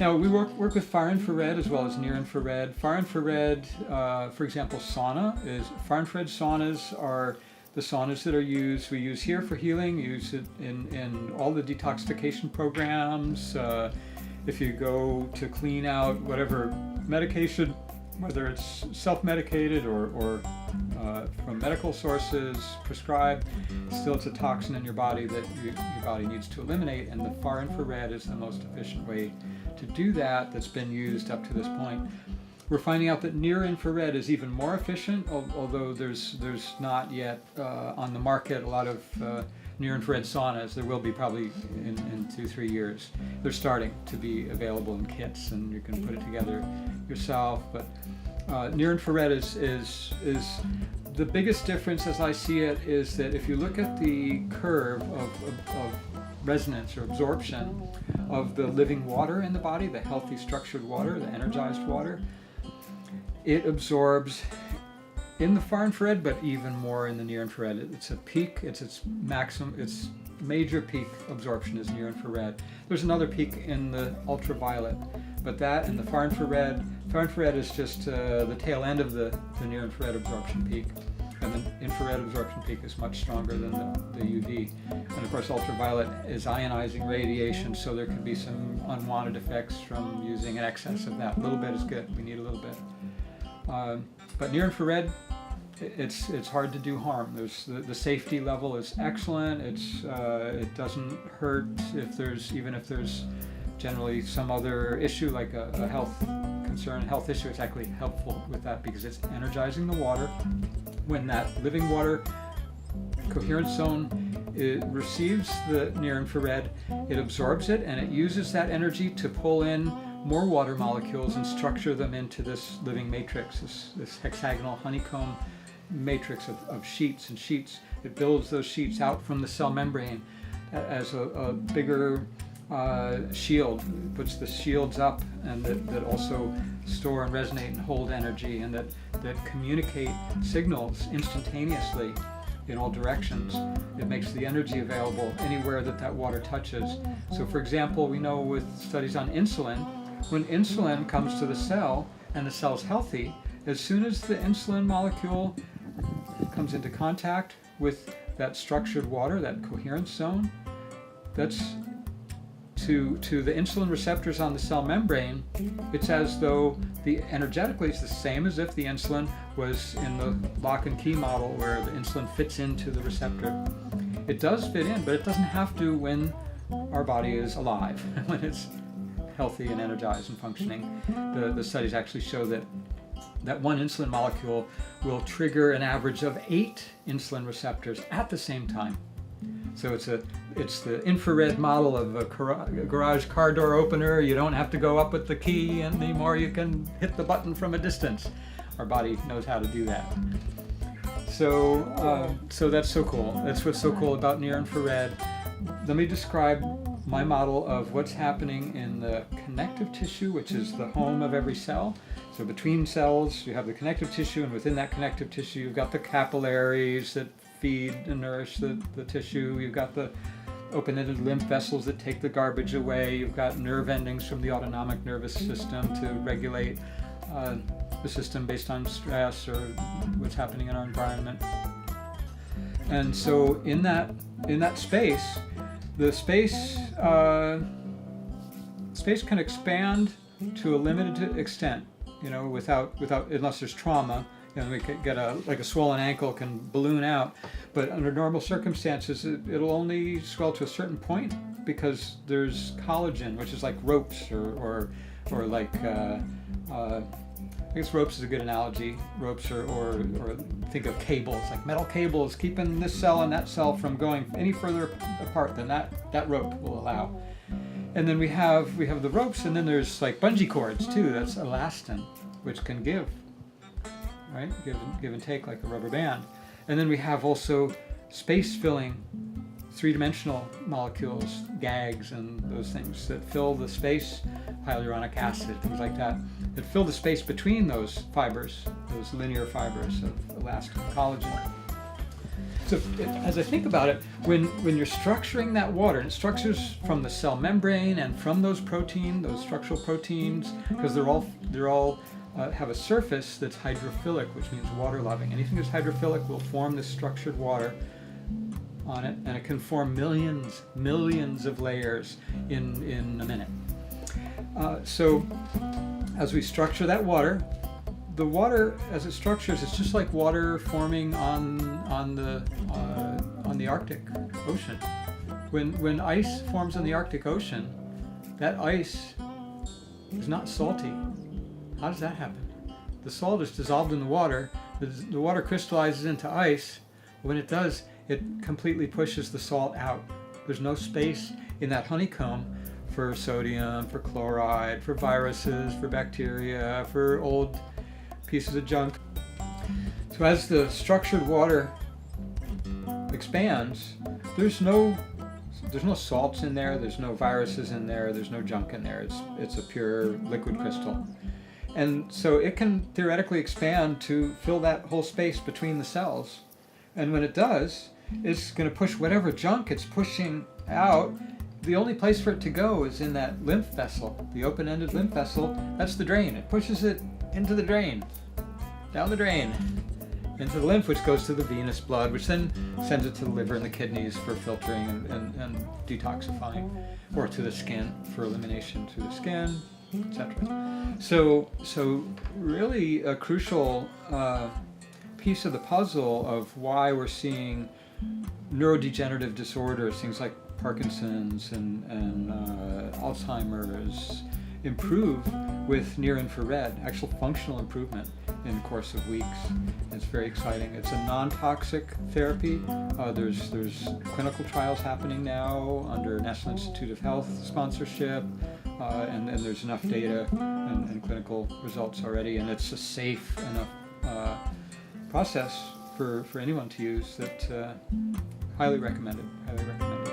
Now, we work with far infrared as well as near infrared. Far infrared, for example, far infrared saunas are the saunas that are used. We use here for healing, use it in all the detoxification programs. If you go to clean out whatever medication, whether it's self-medicated or from medical sources prescribed, still it's a toxin in your body that your body needs to eliminate, and the far infrared is the most efficient way to do that that's been used up to this point. We're finding out that near infrared is even more efficient, although there's not yet on the market a lot of near infrared saunas. There will be probably in 2-3 years. They're starting to be available in kits, and you can put it together yourself. But near infrared is the biggest difference, as I see it, is that if you look at the curve of resonance or absorption of the living water in the body, the healthy structured water, the energized water, it absorbs in the far infrared, but even more in the near infrared. It's a peak, its maximum, its major peak absorption is near infrared. There's another peak in the ultraviolet, but that and the far infrared is just the tail end of the near infrared absorption peak. And the infrared absorption peak is much stronger than the UV. And of course, ultraviolet is ionizing radiation, so there can be some unwanted effects from using an excess of that. A little bit is good. We need a little bit. But near infrared, it's hard to do harm. The safety level is excellent. It doesn't hurt if there's generally some other issue like a health concern, health issue. It's actually helpful with that because it's energizing the water. When that living water coherence zone receives the near infrared, it absorbs it and it uses that energy to pull in more water molecules and structure them into this living matrix, this hexagonal honeycomb matrix of sheets and sheets. It builds those sheets out from the cell membrane as a bigger shield. It puts the shields up, and that also store and resonate and hold energy, and that communicate signals instantaneously in all directions. It makes the energy available anywhere that water touches. So for example, we know with studies on insulin, when insulin comes to the cell and the cell's healthy, as soon as the insulin molecule comes into contact with that structured water, that coherence zone, that's to the insulin receptors on the cell membrane, it's as though energetically it's the same as if the insulin was in the lock and key model where the insulin fits into the receptor. It does fit in, but it doesn't have to when our body is alive, when it's healthy and energized and functioning. The studies actually show that one insulin molecule will trigger an average of 8 insulin receptors at the same time. So it's the infrared model of a garage car door opener. You don't have to go up with the key anymore. You can hit the button from a distance. Our body knows how to do that. So that's so cool. That's what's so cool about near infrared. Let me describe my model of what's happening in the connective tissue, which is the home of every cell. So between cells, you have the connective tissue, and within that connective tissue, you've got the capillaries that feed and nourish the tissue. You've got the open-ended lymph vessels that take the garbage away. You've got nerve endings from the autonomic nervous system to regulate the system based on stress or what's happening in our environment. And so in that space, the space can expand to a limited extent, without unless there's trauma. We could get like a swollen ankle can balloon out, but under normal circumstances, it'll only swell to a certain point because there's collagen, which is like ropes or like I guess ropes is a good analogy. Ropes or think of cables, like metal cables keeping this cell and that cell from going any further apart than that rope will allow. And then we have the ropes, and then there's like bungee cords too. That's elastin, which can give. Right? Give and take like a rubber band. And then we have also space-filling, three-dimensional molecules, gags and those things that fill the space, hyaluronic acid, things like that fill the space between those fibers, those linear fibers of elastin collagen. as I think about it, when you're structuring that water, and it structures from the cell membrane and from those structural proteins, because they're all have a surface that's hydrophilic, which means water-loving. Anything that's hydrophilic will form this structured water on it, and it can form millions of layers in a minute. So as we structure that water, the water as it structures, it's just like water forming on the Arctic Ocean. When ice forms in the Arctic Ocean, that ice is not salty. How does that happen? The salt is dissolved in the water. The water crystallizes into ice. When it does, it completely pushes the salt out. There's no space in that honeycomb for sodium, for chloride, for viruses, for bacteria, for old pieces of junk. So as the structured water expands, there's no salts in there, there's no viruses in there, there's no junk in there. It's a pure liquid crystal. And so it can theoretically expand to fill that whole space between the cells. And when it does, it's going to push whatever junk it's pushing out. The only place for it to go is in that lymph vessel, the open-ended lymph vessel. That's the drain. It pushes it into the drain, down the drain, into the lymph, which goes to the venous blood, which then sends it to the liver and the kidneys for filtering and detoxifying, or to the skin for elimination through the skin, etc. So really a crucial piece of the puzzle of why we're seeing neurodegenerative disorders, things like Parkinson's and Alzheimer's, improve with near-infrared, actual functional improvement in the course of weeks. It's very exciting. It's a non-toxic therapy. There's clinical trials happening now under National Institute of Health sponsorship, and there's enough data and clinical results already, and it's a safe enough process for anyone to use that highly recommended. Highly recommended.